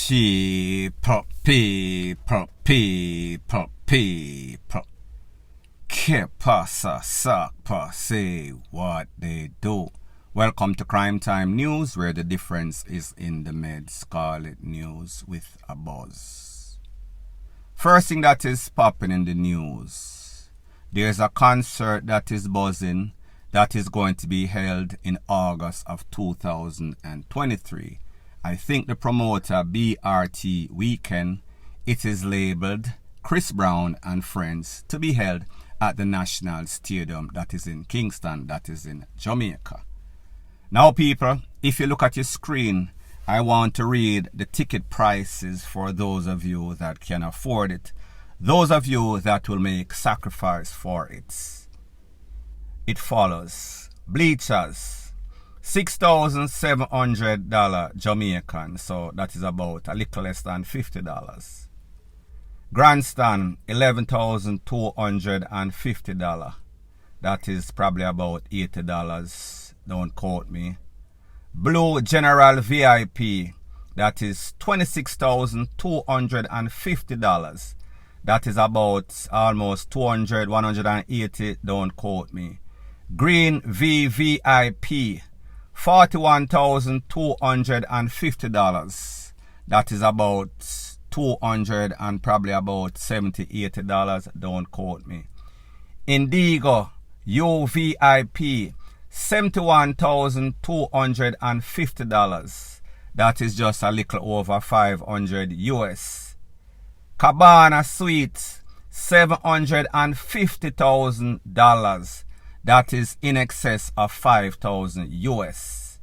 People. Que pasa, sakpa, say what they do. Welcome to Crime Time News, where the difference is in the meds. Call it news with a buzz. First thing that is popping in the news. There's a concert that is buzzing that is going to be held in August of 2023. I think the promoter, BRT Weekend, it is labeled Chris Brown and Friends, to be held at the National Stadium that is in Kingston, that is in Jamaica. Now people, if you look at your screen, I want to read the ticket prices for those of you that can afford it, those of you that will make sacrifice for it. It follows. Bleachers, $6,700 Jamaican, so that is about a little less than $50. Grandstand, $11,250. That is probably about $80. Don't quote me. Blue General VIP, that is $26,250. That is about almost $200, $180. Don't quote me. Green VVIP, $41,250. That is about $200 and probably about $70, $80. Don't quote me. Indigo UVIP, $71,250. That is just a little over $500 US. Cabana Suite, $750,000. That is in excess of $5,000 US.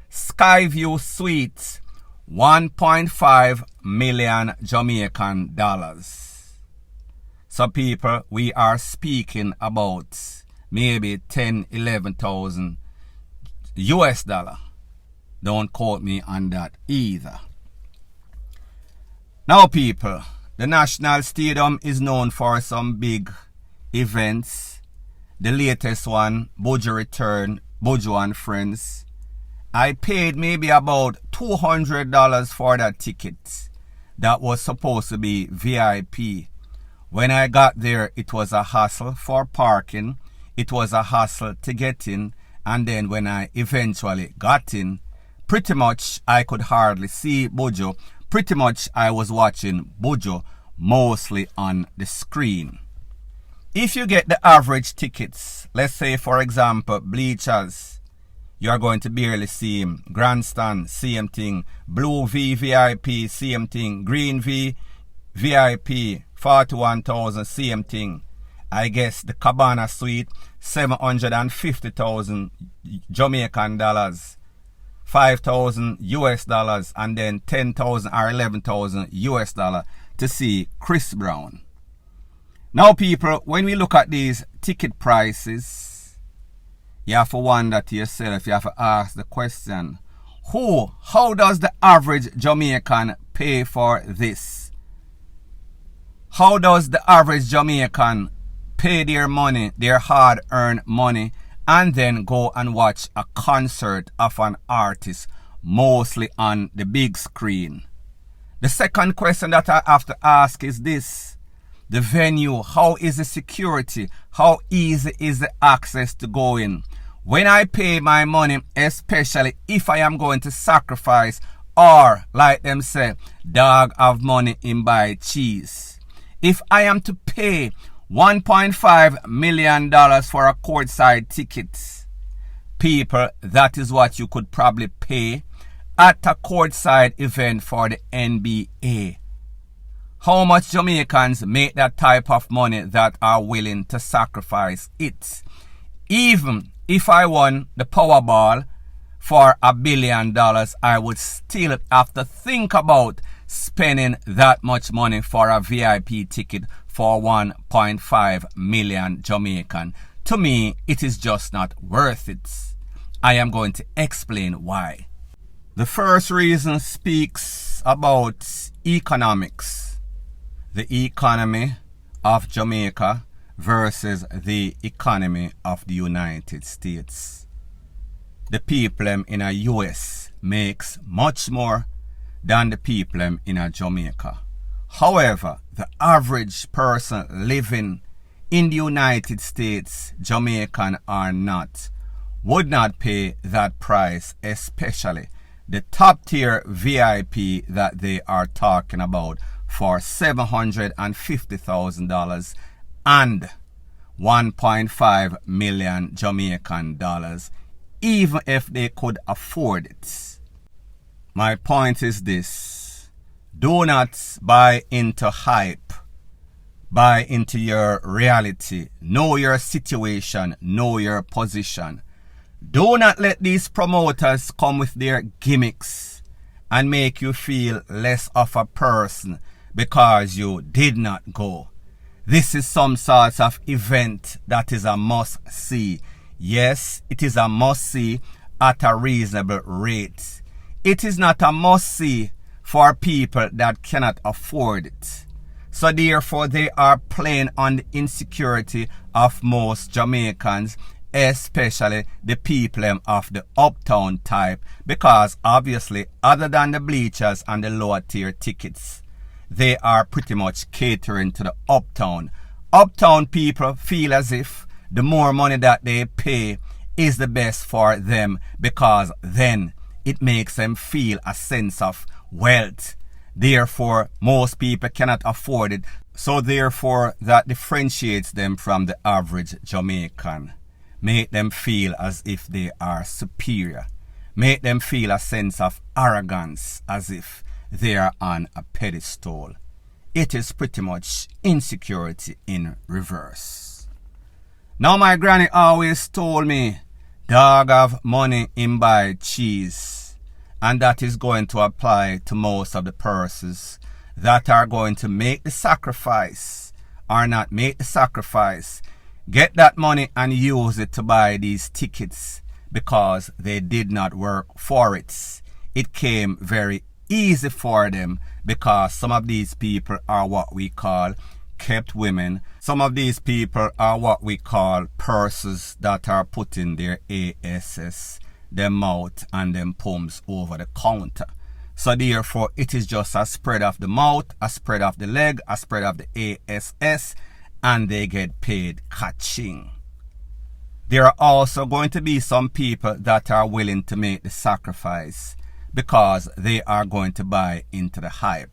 Skyview Suite, 1.5 million Jamaican dollars. So people, we are speaking about maybe 10, 11,000 US dollar. Don't quote me on that either. Now people, the National Stadium is known for some big events. The latest one, Buju Return, Buju and Friends. I paid maybe about $200 for that ticket. That was supposed to be VIP. When I got there, it was a hassle for parking. It was a hassle to get in. And then when I eventually got in, pretty much I could hardly see Buju. Pretty much I was watching Buju mostly on the screen. If you get the average tickets, let's say for example bleachers, you are going to barely see him. Grandstand, same thing. Blue VVIP, same thing. Green VVIP, 41,000, same thing. I guess the Cabana Suite, 750,000 Jamaican dollars, 5,000 US dollars, and then 10,000 or 11,000 US dollar to see Chris Brown. Now people, when we look at these ticket prices, you have to wonder to yourself, you have to ask the question, how does the average Jamaican pay for this? How does the average Jamaican pay their money, their hard-earned money, and then go and watch a concert of an artist, mostly on the big screen? The second question that I have to ask is this. The venue, how is the security? How easy is the access to go in? When I pay my money, especially if I am going to sacrifice, or like them say, dog have money in buy cheese. If I am to pay $1.5 million for a courtside ticket, people, that is what you could probably pay at a courtside event for the NBA. How much Jamaicans make that type of money that are willing to sacrifice it? Even if I won the Powerball for $1 billion, I would still have to think about spending that much money for a VIP ticket for 1.5 million Jamaican. To me, it is just not worth it. I am going to explain why. The first reason speaks about economics. The economy of Jamaica versus the economy of the United States. The people in the US makes much more than the people in Jamaica. However, the average person living in the United States, Jamaican or not, would not pay that price, especially the top tier VIP that they are talking about for $750,000 and 1.5 million Jamaican dollars, even if they could afford it. My point is this: do not buy into hype. Buy into your reality. Know your situation. Know your position. Do not let these promoters come with their gimmicks and make you feel less of a person because you did not go. This is some sort of event that is a must-see. Yes, it is a must-see at a reasonable rate. It is not a must-see for people that cannot afford it. So therefore, they are playing on the insecurity of most Jamaicans, especially the people of the uptown type, because obviously, other than the bleachers and the lower tier tickets, they are pretty much catering to the uptown. Uptown people feel as if the more money that they pay is the best for them, because then it makes them feel a sense of wealth. Therefore, most people cannot afford it. So therefore, that differentiates them from the average Jamaican. Make them feel as if they are superior. Make them feel a sense of arrogance, as if they are on a pedestal. It is pretty much insecurity in reverse. Now my granny always told me, dog have money in buy cheese. And that is going to apply to most of the persons that are going to make the sacrifice or not make the sacrifice. Get that money and use it to buy these tickets because they did not work for it. It came very easy for them because some of these people are what we call kept women. Some of these people are what we call persons that are putting their ASS, their mouth and them pumps over the counter. So therefore, it is just a spread of the mouth, a spread of the leg, a spread of the ASS, and they get paid catching. There are also going to be some people that are willing to make the sacrifice because they are going to buy into the hype.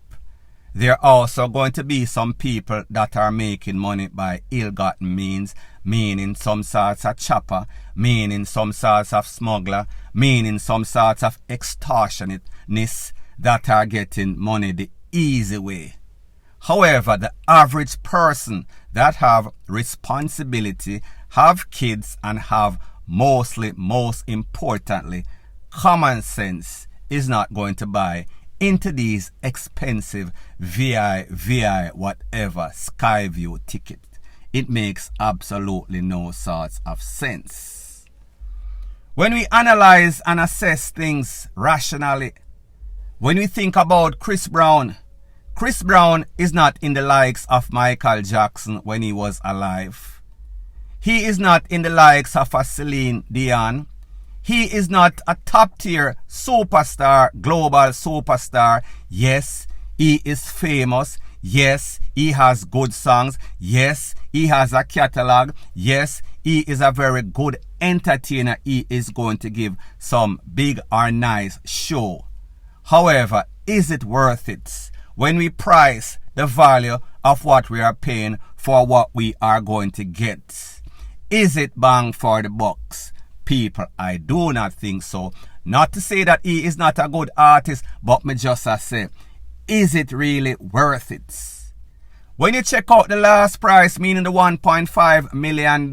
There are also going to be some people that are making money by ill-gotten means, meaning some sorts of chopper, meaning some sorts of smuggler, meaning some sorts of extortionate-ness that are getting money the easy way. However, the average person that have responsibility, have kids, and have most importantly, common sense, is not going to buy into these expensive VI, whatever, Skyview ticket. It makes absolutely no sorts of sense. When we analyze and assess things rationally, when we think about Chris Brown is not in the likes of Michael Jackson when he was alive. He is not in the likes of a Celine Dion. He is not a top tier superstar, global superstar. Yes, he is famous. Yes, he has good songs. Yes, he has a catalog. Yes, he is a very good entertainer. He is going to give some big or nice show. However, is it worth it when we price the value of what we are paying for what we are going to get? Is it bang for the bucks? People, I do not think so. Not to say that he is not a good artist, but me just say, is it really worth it? When you check out the last price, meaning the $1.5 million,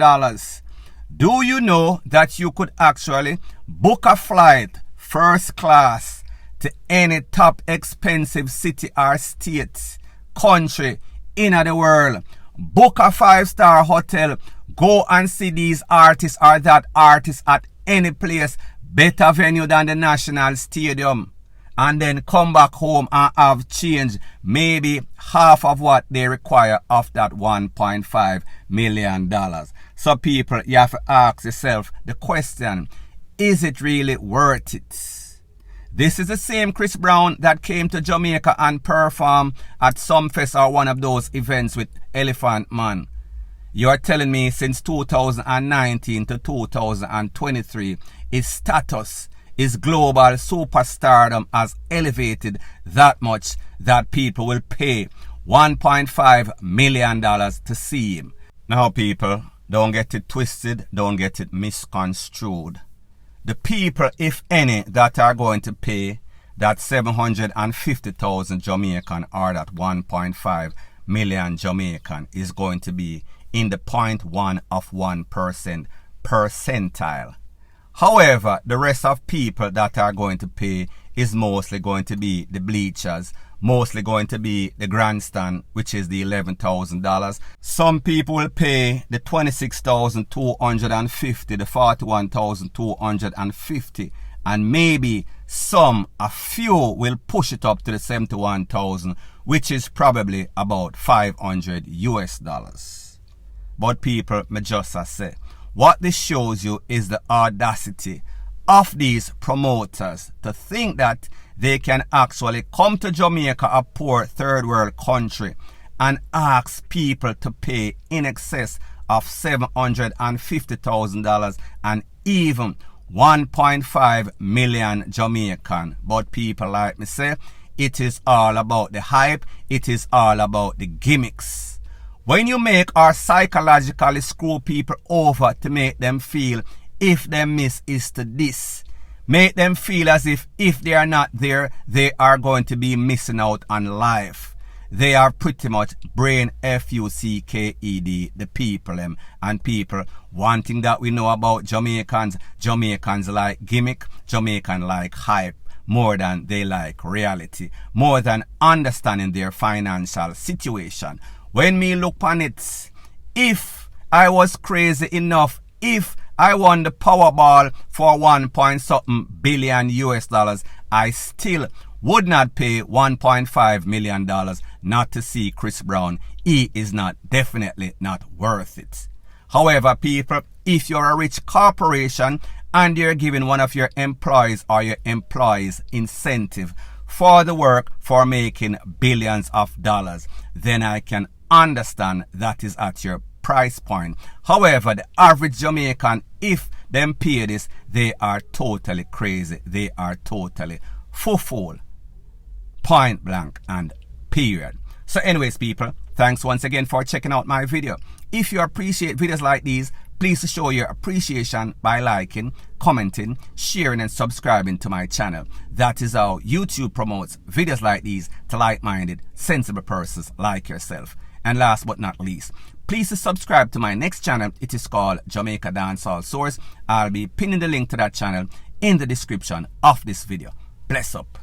do you know that you could actually book a flight first class to any top expensive city or state, country in the world, book a 5-star hotel, go and see these artists or that artist at any place, better venue than the National Stadium, and then come back home and have change maybe half of what they require of that $1.5 million. So people, you have to ask yourself the question, is it really worth it? This is the same Chris Brown that came to Jamaica and performed at Sumfest or one of those events with Elephant Man. You are telling me since 2019 to 2023, his status, his global superstardom has elevated that much that people will pay $1.5 million to see him. Now people, don't get it twisted, don't get it misconstrued. The people, if any, that are going to pay that 750,000 Jamaican or that 1.5 million Jamaican is going to be in the 0.1 of 1% percentile. However, the rest of people that are going to pay is mostly going to be the bleachers, mostly going to be the grandstand, which is the $11,000. Some people will pay the $26,250, the $41,250, and maybe a few will push it up to the $71,000, which is probably about $500. But people, me just say, what this shows you is the audacity of these promoters to think that they can actually come to Jamaica, a poor third world country, and ask people to pay in excess of $750,000 and even 1.5 million Jamaican. But people, like me say, it is all about the hype, it is all about the gimmicks. When you make or psychologically screw people over to make them feel if they miss is to this, make them feel as if they are not there, they are going to be missing out on life. They are pretty much brain fucked, the people them. And people, one thing that we know about Jamaicans like gimmick, Jamaican like hype more than they like reality, more than understanding their financial situation. When me look on it, if I was crazy enough, if I won the Powerball for 1.something billion US, I still would not pay $1.5 million not to see Chris Brown. He is definitely not worth it. However, people, if you're a rich corporation and you're giving one of your employees or your employees incentive for the work for making billions of dollars, then I can understand that is at your price point. However, the average Jamaican, if them pay this, they are totally crazy. They are totally fool. Point blank and period. So anyways, people, thanks once again for checking out my video. If you appreciate videos like these, please show your appreciation by liking, commenting, sharing and subscribing to my channel. That is how YouTube promotes videos like these to like-minded, sensible persons like yourself. And last but not least, please subscribe to my next channel. It is called Jamaica Dancehall Source. I'll be pinning the link to that channel in the description of this video. Bless up.